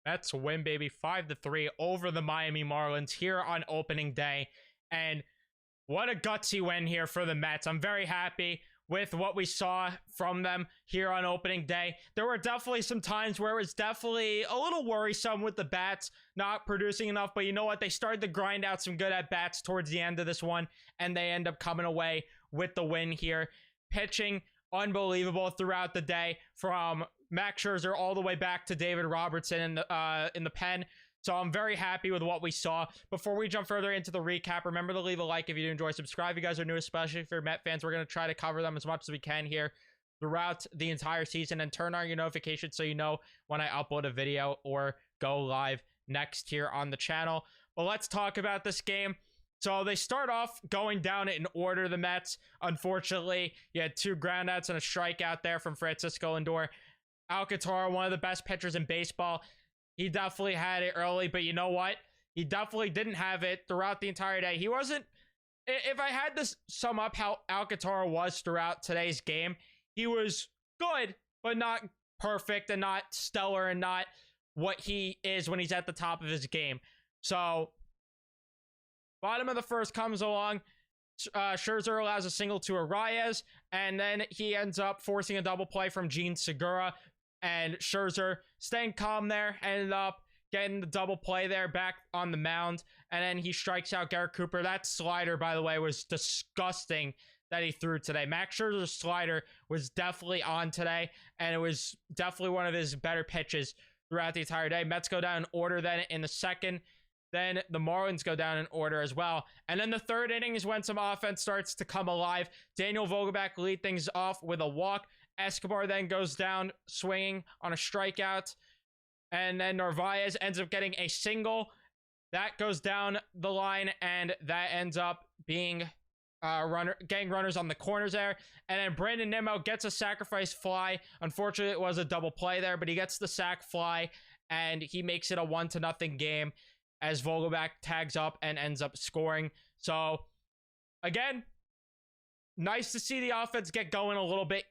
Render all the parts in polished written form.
Mets win, baby, 5-3 over the Miami Marlins here on opening day. And what a gutsy win here for the Mets. I'm very happy with what we saw from them here on opening day. There were definitely some times where it was definitely a little worrisome with the bats not producing enough, but you know what? They started to grind out some good at-bats towards the end of this one, and they end up coming away with the win here. Pitching unbelievable throughout the day, from Max Scherzer all the way back to David Robertson in the pen. So I'm very happy with what we saw. Before we jump further into the recap, remember to leave a like if you do enjoy. Subscribe if you guys are new, especially if you're Met fans. We're going to try to cover them as much as we can here throughout the entire season, and turn on your notifications so you know when I upload a video or go live next here on the channel. But let's talk about this game. So they start off going down in order, the Mets. Unfortunately, you had 2 groundouts and a strikeout there from Francisco Lindor. Alcantara, one of the best pitchers in baseball. He definitely had it early, but you know what? He definitely didn't have it throughout the entire day. He wasn't... If I had to sum up how Alcantara was throughout today's game, he was good, but not perfect and not stellar and not what he is when he's at the top of his game. So, bottom of the first comes along. Scherzer allows a single to Arias, and then he ends up forcing a double play from Gene Segura. And Scherzer, staying calm there, ended up getting the double play there back on the mound. And then he strikes out Garrett Cooper. That slider, by the way, was disgusting that he threw today. Max Scherzer's slider was definitely on today, and it was definitely one of his better pitches throughout the entire day. Mets go down in order then in the second. Then the Marlins go down in order as well. And then the third inning is when some offense starts to come alive. Daniel Vogelbach lead things off with a walk. Escobar then goes down swinging on a strikeout. And then Narvaez ends up getting a single. That goes down the line, and that ends up being getting runners on the corners there. And then Brandon Nimmo gets a sacrifice fly. Unfortunately, it was a double play there, but he gets the sac fly, and he makes it a 1-0 game as Vogelbach tags up and ends up scoring. So, again, nice to see the offense get going a little bit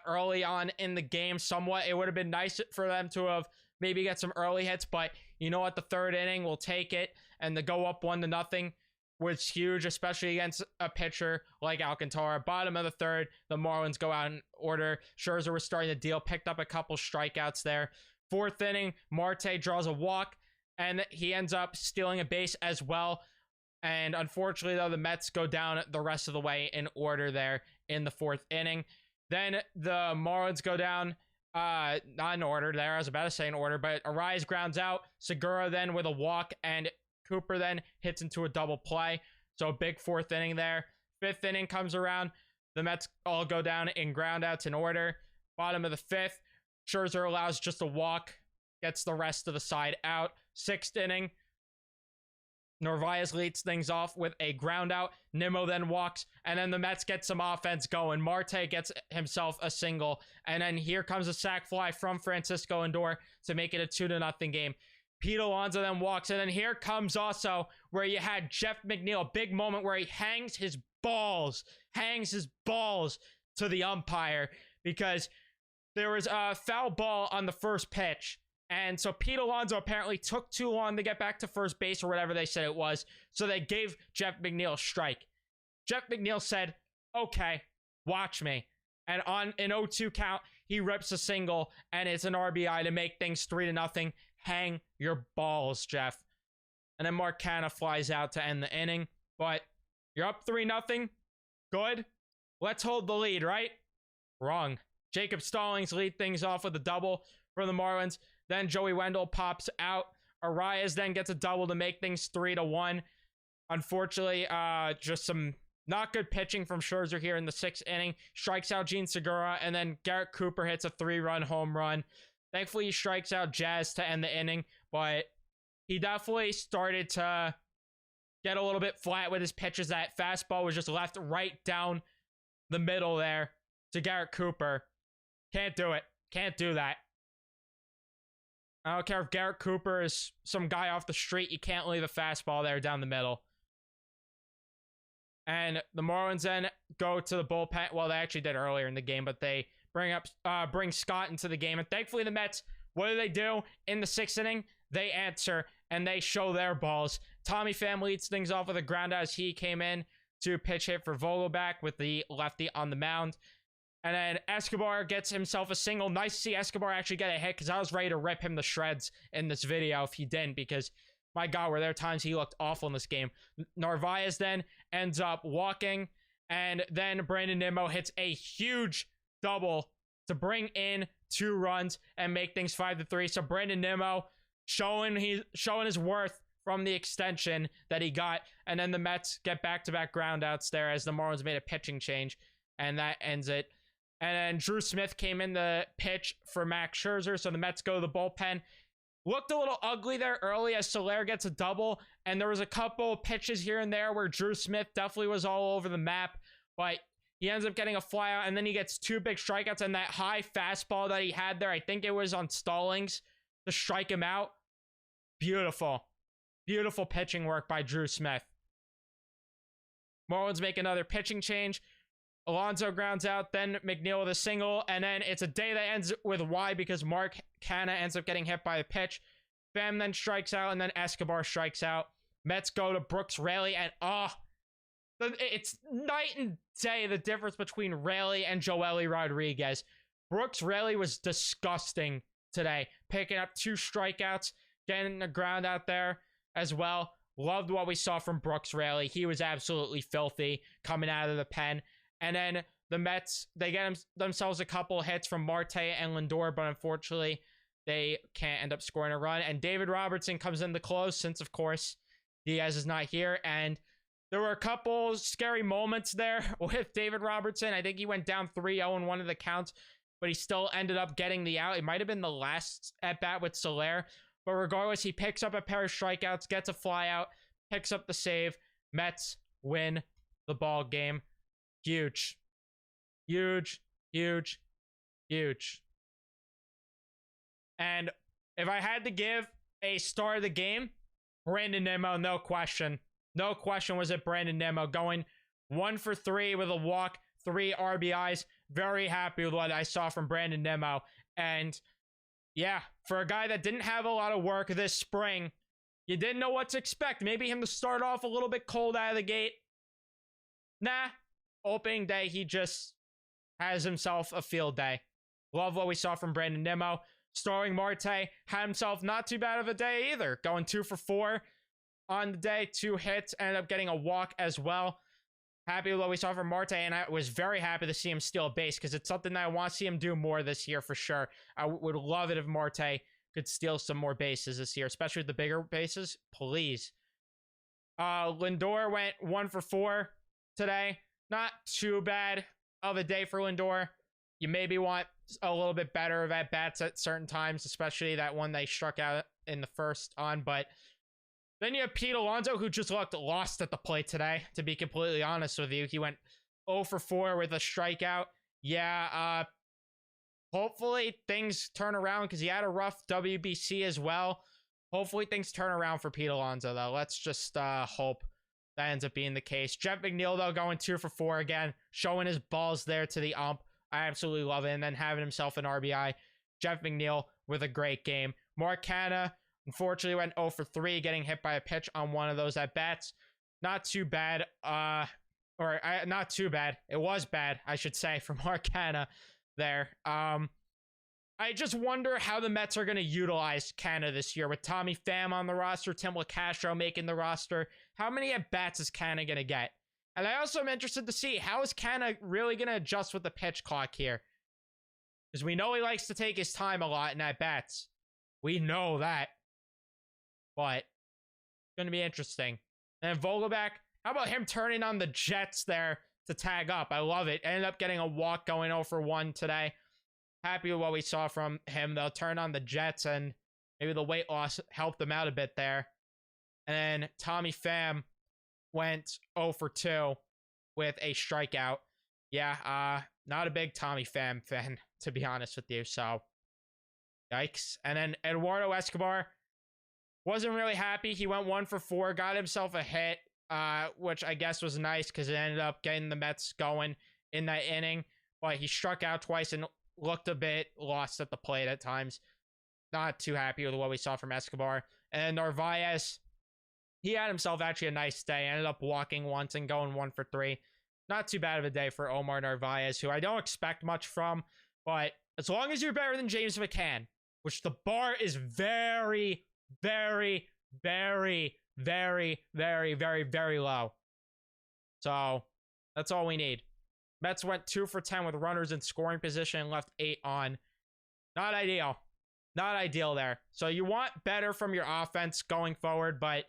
early on in the game somewhat. It would have been nice for them to have maybe get some early hits, but you know what? The third inning will take it, and the go up 1-0 was huge, especially against a pitcher like Alcantara. Bottom of the third, the Marlins go out in order. Scherzer was starting to deal, picked up a couple strikeouts there. Fourth inning, Marte draws a walk, and he ends up stealing a base as well. And unfortunately, though, the Mets go down the rest of the way in order there in the fourth inning. Then the Marlins go down, not in order there. I was about to say in order, but Arias grounds out. Segura then with a walk, and Cooper then hits into a double play. So big fourth inning there. Fifth inning comes around. The Mets all go down in groundouts in order. Bottom of the fifth, Scherzer allows just a walk, gets the rest of the side out. Sixth inning, Narvaez leads things off with a ground out. Nimmo then walks, and then the Mets get some offense going. Marte gets himself a single, and then here comes a sac fly from Francisco Lindor to make it a 2-0 game. Pete Alonso then walks, and then here comes also where you had Jeff McNeil, a big moment where he hangs his balls to the umpire because there was a foul ball on the first pitch. And so Pete Alonso apparently took too long to get back to first base or whatever they said it was. So they gave Jeff McNeil a strike. Jeff McNeil said, okay, watch me. And on an 0-2 count, he rips a single, and it's an RBI to make things 3-0. Hang your balls, Jeff. And then Mark Canha flies out to end the inning. But you're up 3-0. Good. Let's hold the lead, right? Wrong. Jacob Stallings lead things off with a double for the Marlins. Then Joey Wendell pops out. Arias then gets a double to make things 3-1. Unfortunately, just some not good pitching from Scherzer here in the sixth inning. Strikes out Gene Segura, and then Garrett Cooper hits a 3-run home run. Thankfully, he strikes out Jazz to end the inning, but he definitely started to get a little bit flat with his pitches. That fastball was just left right down the middle there to Garrett Cooper. Can't do it. Can't do that. I don't care if Garrett Cooper is some guy off the street. You can't leave a fastball there down the middle. And the Marlins then go to the bullpen. Well, they actually did earlier in the game, but they bring Scott into the game. And thankfully, the Mets What do? In the 6th inning, they answer and they show their balls. Tommy Pham leads things off with a ground out as he came in to pitch hit for Vogelback with the lefty on the mound. And then Escobar gets himself a single. Nice to see Escobar actually get a hit, because I was ready to rip him to shreds in this video if he didn't, because my God, were there times he looked awful in this game. Narvaez then ends up walking, and then Brandon Nimmo hits a huge double to bring in 2 runs and make things 5-3. So Brandon Nimmo showing his worth from the extension that he got. And then the Mets get back-to-back groundouts there as the Marlins made a pitching change, and that ends it. And then Drew Smith came in the pitch for Max Scherzer, so the Mets go to the bullpen. Looked a little ugly there early as Soler gets a double, and there was a couple pitches here and there where Drew Smith definitely was all over the map, but he ends up getting a flyout, and then he gets 2 big strikeouts, and that high fastball that he had there, I think it was on Stallings to strike him out. Beautiful. Beautiful pitching work by Drew Smith. Marlins make another pitching change. Alonso grounds out, then McNeil with a single, and then it's a day that ends with Y because Mark Canha ends up getting hit by a pitch. Pham then strikes out, and then Escobar strikes out. Mets go to Brooks Raley, and it's night and day the difference between Raley and Joely Rodriguez. Brooks Raley was disgusting today, picking up 2 strikeouts, getting the ground out there as well. Loved what we saw from Brooks Raley. He was absolutely filthy coming out of the pen. And then the Mets, they get themselves a couple hits from Marte and Lindor, but unfortunately, they can't end up scoring a run. And David Robertson comes in to close since, of course, Diaz is not here. And there were a couple scary moments there with David Robertson. I think he went down 3-0 in one of the counts, but he still ended up getting the out. It might have been the last at-bat with Soler. But regardless, he picks up a pair of strikeouts, gets a flyout, picks up the save. Mets win the ball game. Huge. Huge. Huge. Huge. And if I had to give a star of the game, Brandon Nimmo, no question. No question was it Brandon Nimmo, going 1 for 3 with a walk, 3 RBIs. Very happy with what I saw from Brandon Nimmo. And yeah, for a guy that didn't have a lot of work this spring, you didn't know what to expect. Maybe him to start off a little bit cold out of the gate. Nah. Opening day, he just has himself a field day. Love what we saw from Brandon Nimmo. Starling Marte had himself not too bad of a day either. Going 2 for 4 on the day. 2 hits. Ended up getting a walk as well. Happy with what we saw from Marte, and I was very happy to see him steal a base because it's something that I want to see him do more this year for sure. I would love it if Marte could steal some more bases this year, especially the bigger bases. Please. Lindor went 1 for 4 today. Not too bad of a day for Lindor. You maybe want a little bit better of at-bats at certain times, especially that one they struck out in the first on. But then you have Pete Alonso, who just looked lost at the plate today, to be completely honest with you. He went 0 for 4 with a strikeout. Yeah, hopefully things turn around because he had a rough WBC as well. Hopefully things turn around for Pete Alonso, though. Let's just hope that ends up being the case. Jeff McNeil, though, going 2 for 4 again, showing his balls there to the ump. I absolutely love it. And then having himself an RBI. Jeff McNeil with a great game. Mark Canha, unfortunately, went 0 for 3, getting hit by a pitch on one of those at-bats. Not too bad. Not too bad. It was bad, I should say, for Mark Canha there. I just wonder how the Mets are going to utilize Canha this year with Tommy Pham on the roster, Tim LaCastro making the roster. How many at-bats is Canha going to get? And I also am interested to see how is Canha really going to adjust with the pitch clock here? Because we know he likes to take his time a lot in at-bats. We know that. But it's going to be interesting. And Vogelback, how about him turning on the Jets there to tag up? I love it. Ended up getting a walk going 0 for 1 today. Happy with what we saw from him. They'll turn on the Jets, and maybe the weight loss helped them out a bit there. And then Tommy Pham went 0 for 2 with a strikeout. Yeah, not a big Tommy Pham fan, to be honest with you. So, yikes. And then Eduardo Escobar wasn't really happy. He went 1 for 4, got himself a hit, which I guess was nice because it ended up getting the Mets going in that inning. But he struck out twice and looked a bit lost at the plate at times. not too happy with what we saw from Escobar. And Narvaez, he had himself actually a nice day. Ended up walking once and going 1 for 3. Not too bad of a day for Omar Narvaez, who I don't expect much from, but as long as you're better than James McCann, which the bar is very, very, very, very, very, very, very low. So that's all we need. Mets went 2 for 10 with runners in scoring position and left 8 on. Not ideal. Not ideal there. So you want better from your offense going forward, but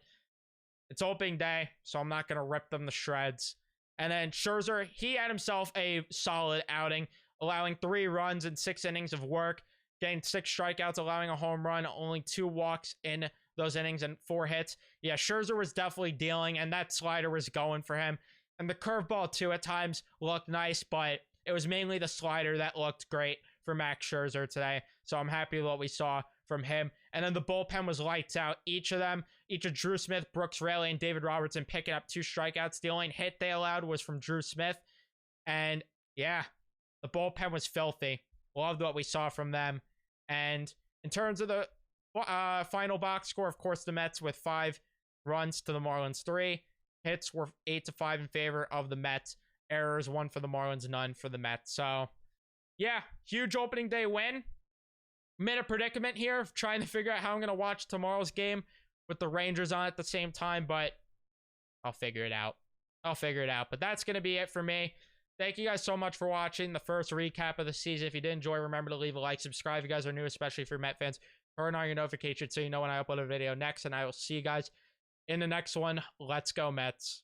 it's opening day, so I'm not going to rip them to shreds. And then Scherzer, he had himself a solid outing, allowing 3 runs in 6 innings of work, getting 6 strikeouts, allowing a home run, only 2 walks in those innings and 4 hits. Yeah, Scherzer was definitely dealing, and that slider was going for him. And the curveball, too, at times looked nice, but it was mainly the slider that looked great for Max Scherzer today. So I'm happy with what we saw from him. And then the bullpen was lights out. Each of Drew Smith, Brooks Raley, and David Robertson picking up 2 strikeouts. The only hit they allowed was from Drew Smith. And yeah, the bullpen was filthy. Loved what we saw from them. And in terms of the final box score, of course, the Mets with 5 runs to the Marlins 3. Hits were 8-5 in favor of the Mets. Errors, 1 for the Marlins, none for the Mets. So yeah, huge opening day win. I'm in a predicament here of trying to figure out how I'm going to watch tomorrow's game with the Rangers on at the same time, but I'll figure it out. But that's going to be it for me. Thank you guys so much for watching the first recap of the season. If you did enjoy, remember to leave a like, subscribe if you guys are new, especially for Met fans. Turn on your notifications so you know when I upload a video next, and I will see you guys in the next one. Let's go, Mets.